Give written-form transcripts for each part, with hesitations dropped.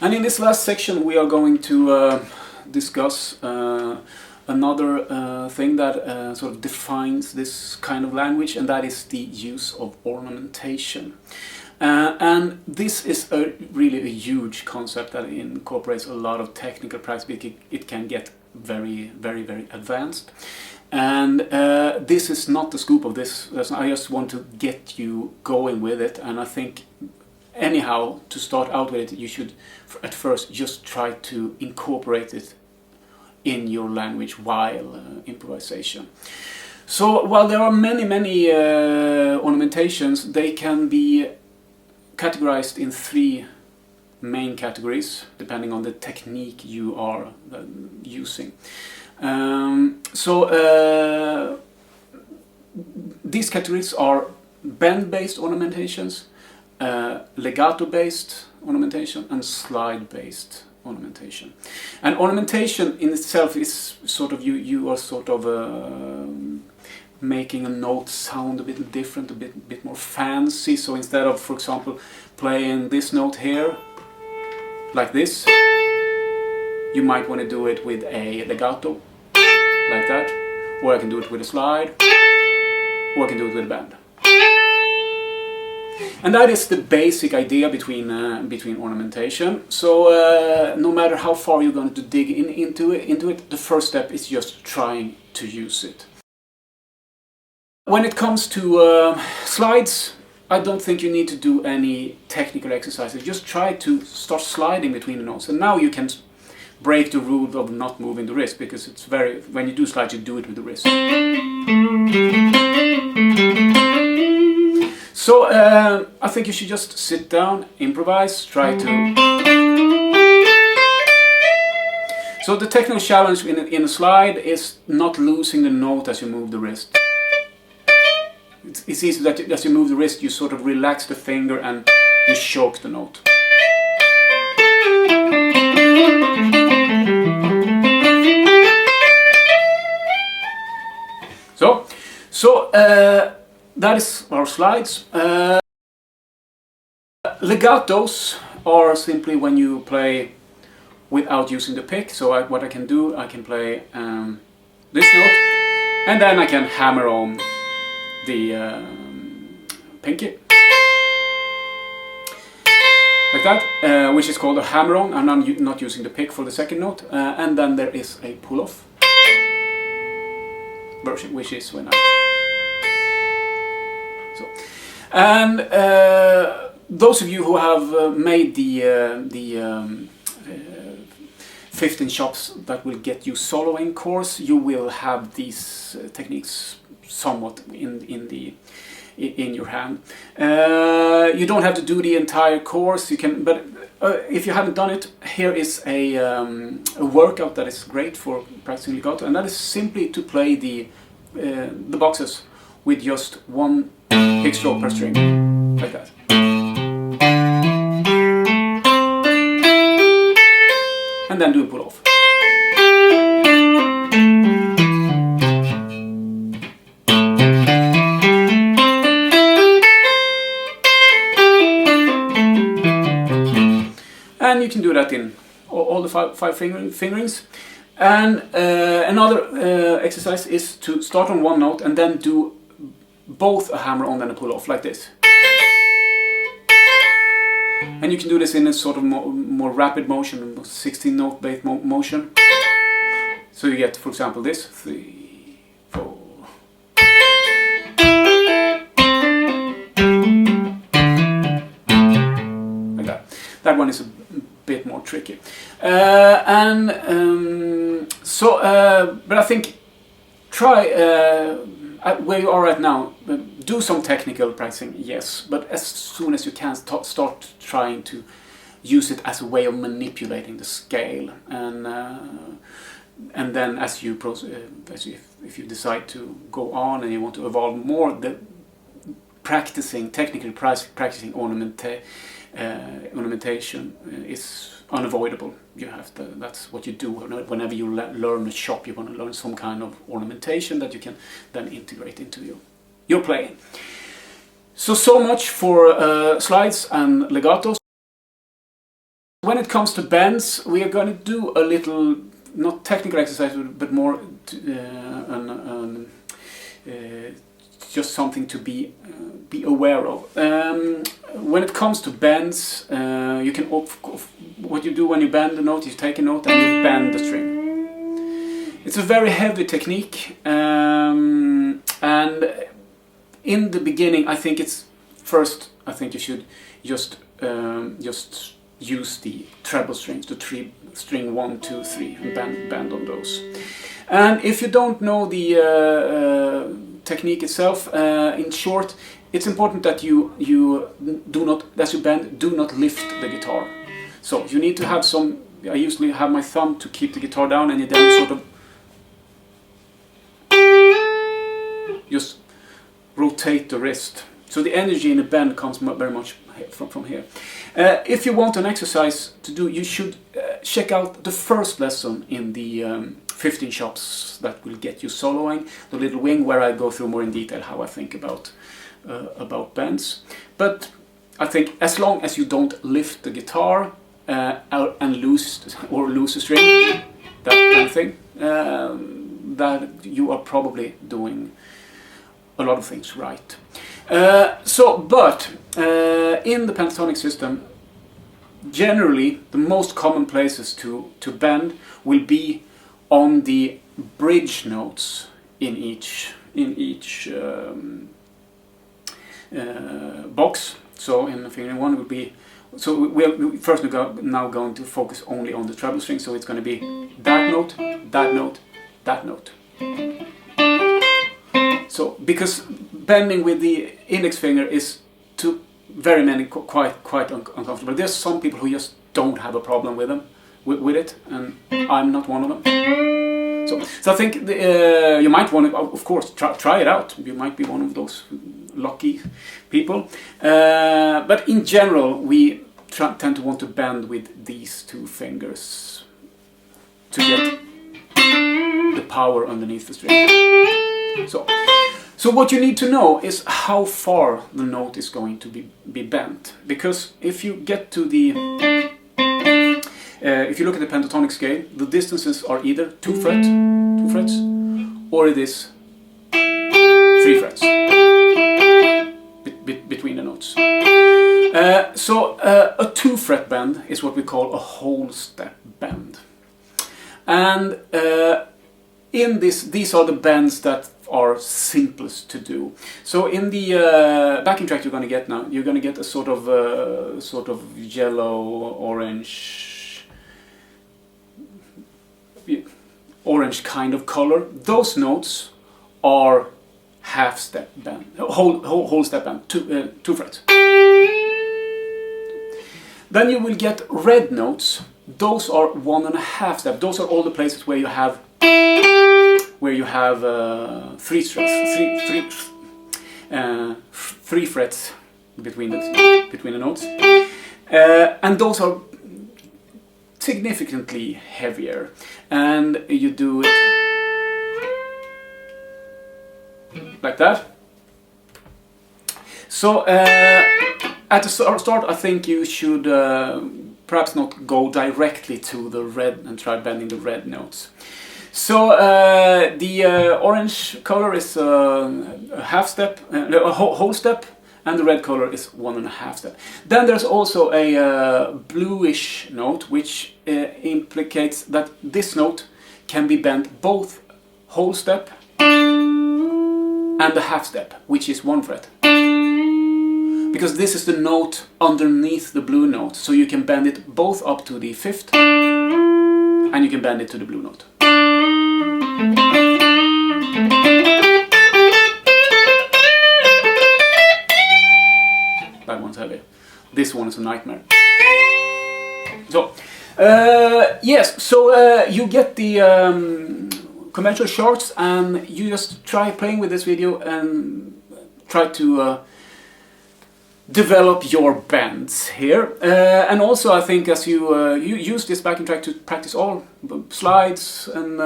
And in this last section we are going to discuss another thing that sort of defines this kind of language, and that is the use of ornamentation. And this is really a huge concept that incorporates a lot of technical practice. It can get very, very, very advanced. And this is not the scope of this. I just want to get you going with it, and I think anyhow, to start out with it, you should at first just try to incorporate it in your language while improvisation. So while there are many ornamentations, they can be categorized in three main categories depending on the technique you are using. These categories are bend-based ornamentations, legato-based ornamentation, and slide-based ornamentation. And ornamentation in itself is sort of you are sort of making a note sound a bit different, a bit more fancy. So instead of, for example, playing this note here like this, you might want to do it with a legato like that, or I can do it with a slide, or I can do it with a bend. And that is the basic idea between ornamentation. So no matter how far you're going to dig into it, the first step is just trying to use it. When it comes to slides, I don't think you need to do any technical exercises. Just try to start sliding between the notes, and now you can break the rule of not moving the wrist, because it's when you do slides, you do it with the wrist. So I think you should just sit down, improvise, try to... So the technical challenge in a slide is not losing the note as you move the wrist. It's easy that as you move the wrist, you sort of relax the finger and you choke the note. So that is our slides. Legatos are simply when you play without using the pick. So what I can do, I can play this note, and then I can hammer on the pinky like that, which is called a hammer-on, and I'm not using the pick for the second note. And then there is a pull-off version, which is when I... So, and those of you who have made the 15 shops that will get you soloing course, you will have these techniques somewhat in your hand. You don't have to do the entire course. You can, but if you haven't done it, here is a workout that is great for practicing legato, and that is simply to play the boxes with just one pick stroke per string, like that. And then do a pull off. And you can do that in all the five fingerings. And another exercise is to start on one note and then do both a hammer on and a pull off, like this. And you can do this in a sort of more rapid motion, 16 note based motion. So you get, for example, this 3, 4. Like that. That one is a bit more tricky. But I think try where you are right now. Do some technical practicing, yes, but as soon as you can, start trying to use it as a way of manipulating the scale, and then as you if you decide to go on and you want to evolve more, the technically practicing ornamentation is unavoidable. You have to, that's what you do whenever you learn a shop. You want to learn some kind of ornamentation that you can then integrate into your playing. So much for slides and legatos. When it comes to bends, we are going to do a little, not technical exercise, but more just something to be aware of. When it comes to bends, you can what you do when you bend the note, you take a note and you bend the string. It's a very heavy technique, and in the beginning, I think you should just use the treble strings, the string 1, 2, 3, and bend on those. And if you don't know the technique itself, in short, it's important that you do not, as you bend, do not lift the guitar. So you need to have some. I usually have my thumb to keep the guitar down, and you then sort of just rotate the wrist. So the energy in the bend comes very much from here. If you want an exercise to do, you should check out the first lesson in the 15 shops that will get you soloing, the little wing, where I go through more in detail how I think about bends. But I think as long as you don't lift the guitar and lose a string, that kind of thing, that you are probably doing a lot of things right. But in the pentatonic system, generally the most common places to bend will be on the bridge notes in each box. So in the fingering one would be. So we're first now going to focus only on the treble string. So it's going to be that note, that note, that note. So because bending with the index finger is to very many quite uncomfortable. There's some people who just don't have a problem with it, and I'm not one of them. So I think you might want to, of course, try it out. You might be one of those lucky people. But in general, we tend to want to bend with these two fingers to get the power underneath the string. So what you need to know is how far the note is going to be bent. Because if you get to the if you look at the pentatonic scale, the distances are either 2 frets, or it is 3 frets between the notes. So a 2 fret bend is what we call a whole step bend. And in these are the bends that are simplest to do. So in the backing track you're going to get now, you're going to get a sort of yellow, orange kind of color. Those notes are half step bend, whole step bend, 2 frets. Then you will get red notes. Those are 1.5 step. Those are all the places where you have 3 frets between the notes, and those are significantly heavier. And you do it like that. So at the start, I think you should perhaps not go directly to the red and try bending the red notes. So the orange color is a half step, a whole step, and the red color is 1.5 step. Then there's also a bluish note, which implicates that this note can be bent both whole step and the half step, which is 1 fret. Because this is the note underneath the blue note, so you can bend it both up to the 5th and you can bend it to the blue note. That one's heavy. This one is a nightmare. So, yes, so you get the conventional charts, and you just try playing with this video and try to develop your bends here. And also I think as you use this backing track to practice all slides and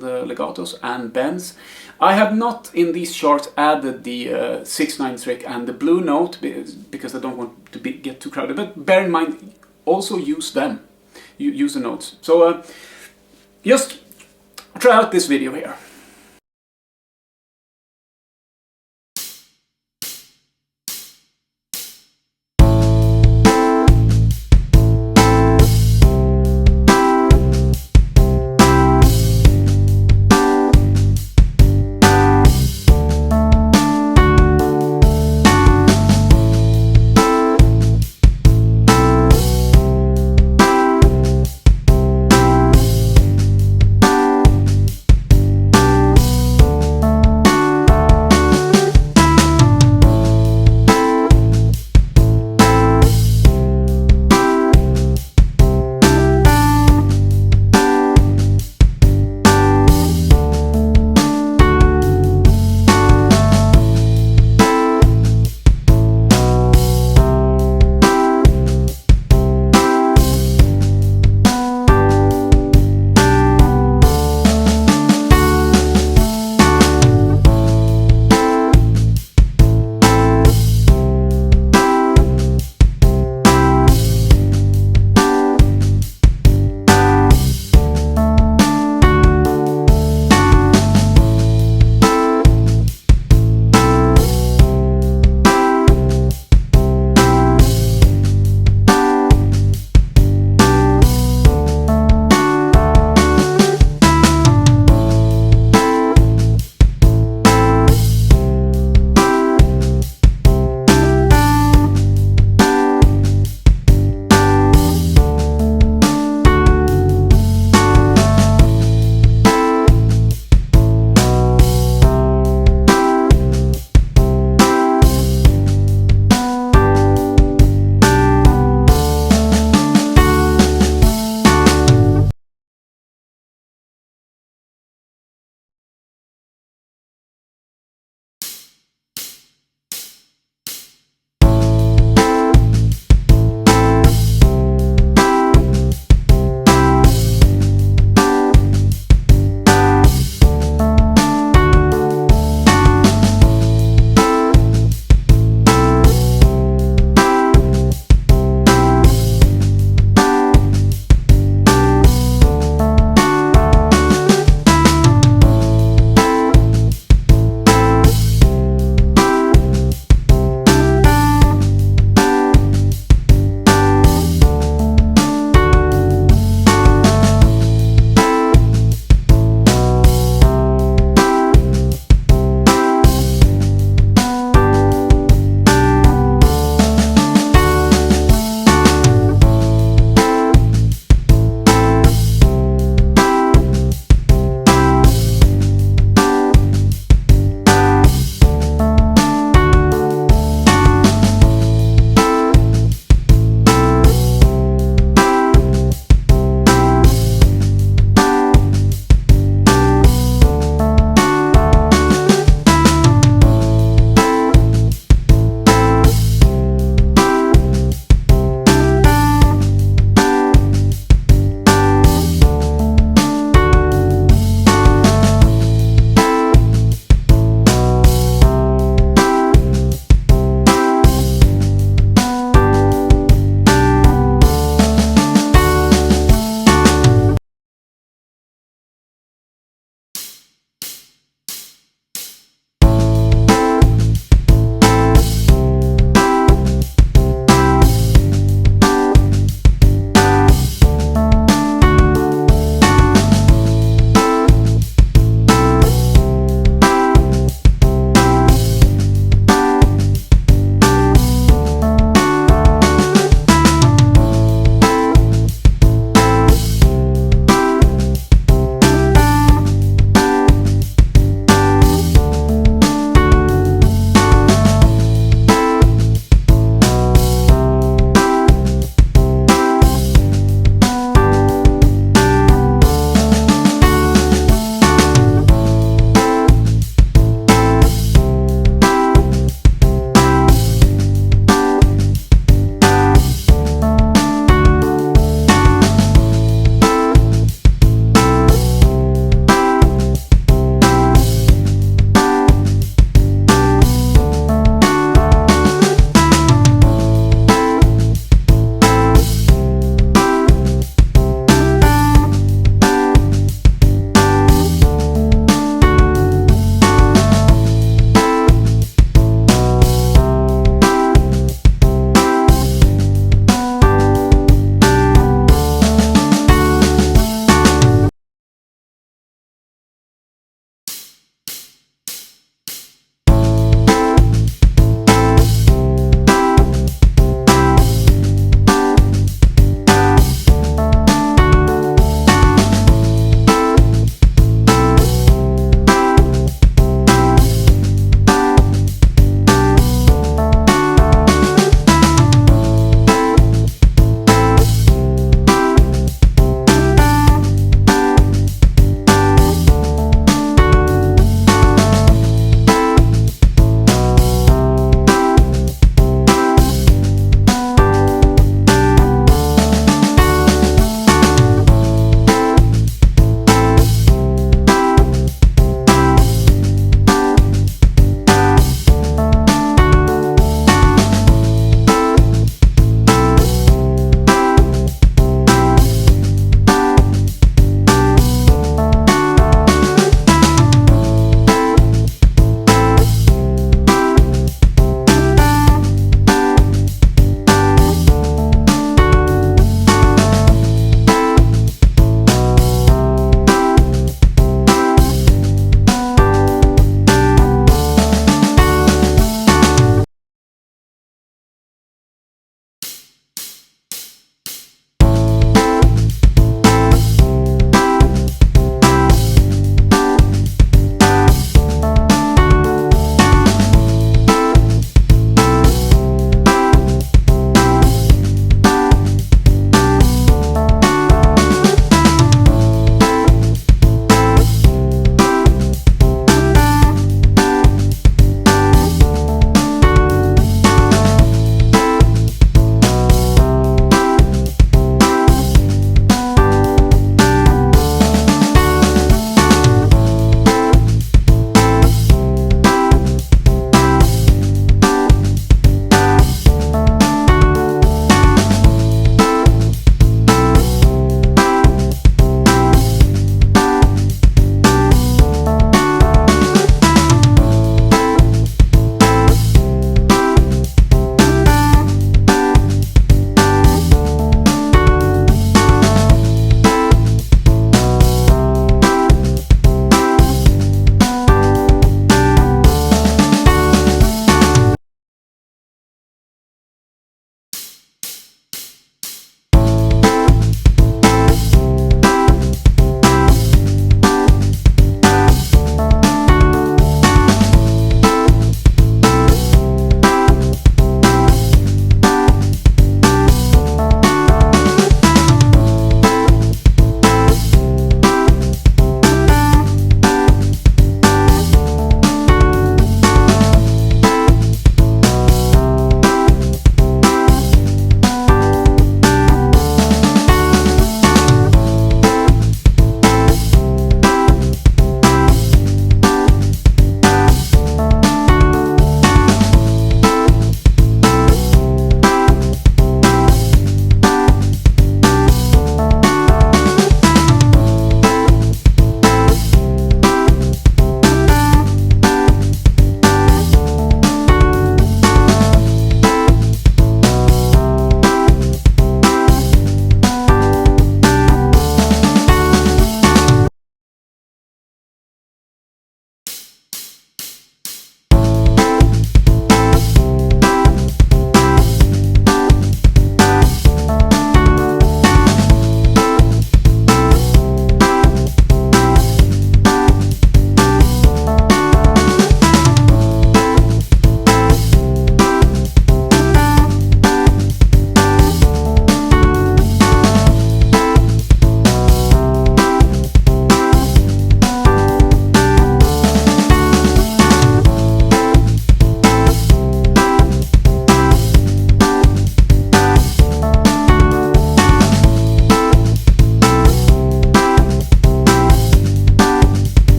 legatos and bends. I have not in these charts added the 6/9 trick and the blue note because I don't want to get too crowded, but bear in mind also use them. You use the notes. So just try out this video here.